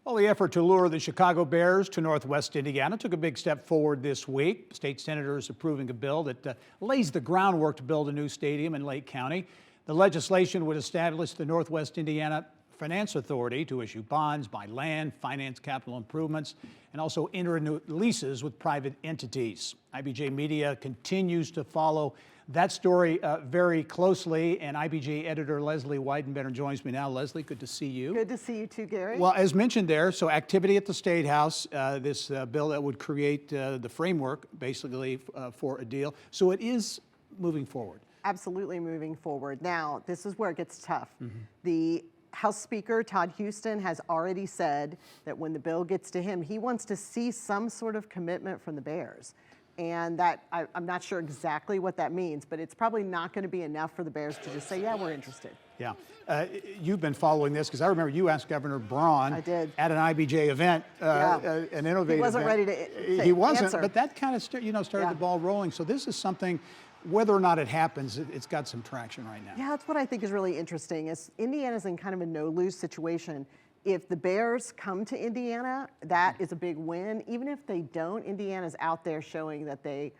Well, the effort to lure the Chicago Bears to Northwest Indiana took a big step forward this week. State senators approving a bill that lays the groundwork to build a new stadium in Lake County. The legislation would establish the Northwest Indiana Finance Authority to issue bonds, buy land, finance capital improvements, and also enter into leases with private entities. IBJ Media continues to follow that story very closely, and IBJ editor Leslie Weidenbender joins me now. Leslie, good to see you. Good to see you too, Gary. Well, as mentioned there, so activity at the State House, this bill that would create the framework basically for a deal. So it is moving forward. Absolutely moving forward. Now, this is where it gets tough. The House Speaker, Todd Houston, has already said that when the bill gets to him, he wants to see some sort of commitment from the Bears. And that, I'm not sure exactly what that means, but it's probably not going to be enough for the Bears to just say, yeah, we're interested. Yeah. You've been following this because I remember you asked Governor Braun I did. at an IBJ event, an innovative He wasn't event. ready to He wasn't, answer. but that kind of started the ball rolling. So this is something, whether or not it happens, it's got some traction right now. Yeah, that's what I think is really interesting. Is Indiana's in kind of a no-lose situation. If the Bears come to Indiana, that is a big win. Even if they don't, Indiana's out there showing that they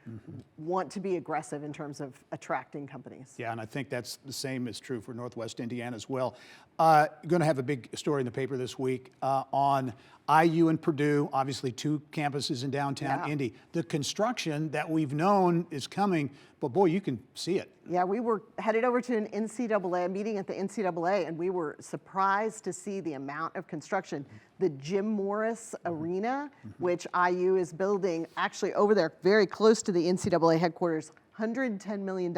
want to be aggressive in terms of attracting companies. Yeah, and I think that's the same is true for Northwest Indiana as well. Going to have a big story in the paper this week on IU and Purdue, obviously two campuses in downtown Indy. The construction that we've known is coming, but boy, you can see it. Yeah, we were headed over to an NCAA meeting at the NCAA, and we were surprised to see the amount of construction. The Jim Morris Arena, which IU is building actually over there, very close to the NCAA headquarters, $110 million.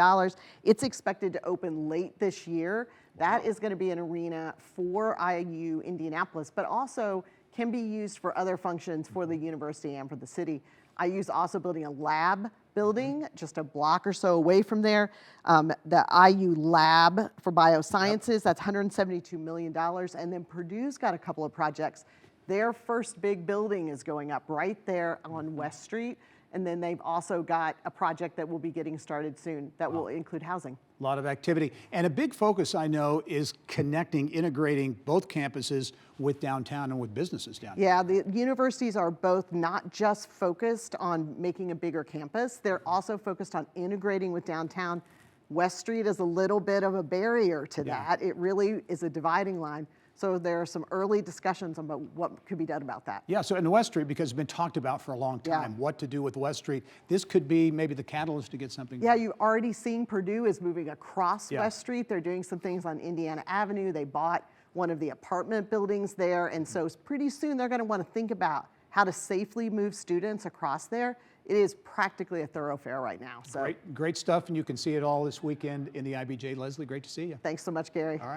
It's expected to open late this year. That is going to be an arena for IU Indianapolis, but also can be used for other functions for the university and for the city. IU's also building a lab building just a block or so away from there. The IU lab for biosciences, that's $172 million. And then Purdue's got a couple of projects. Their first big building is going up right there on West Street. And then they've also got a project that will be getting started soon that will include housing. A lot of activity. And a big focus, I know, is connecting, integrating both campuses with downtown and with businesses downtown. Yeah, the universities are both not just focused on making a bigger campus, they're also focused on integrating with downtown. West Street is a little bit of a barrier to that. It really is a dividing line. So there are some early discussions about what could be done about that. Yeah, so in West Street, because it's been talked about for a long time, what to do with West Street. This could be maybe the catalyst to get something Yeah, done. you've already seen Purdue is moving across West Street. They're doing some things on Indiana Avenue. They bought one of the apartment buildings there. And so pretty soon they're going to want to think about how to safely move students across there. It is practically a thoroughfare right now. So Great stuff, and you can see it all this weekend in the IBJ. Leslie, great to see you. Thanks so much, Gary. All right.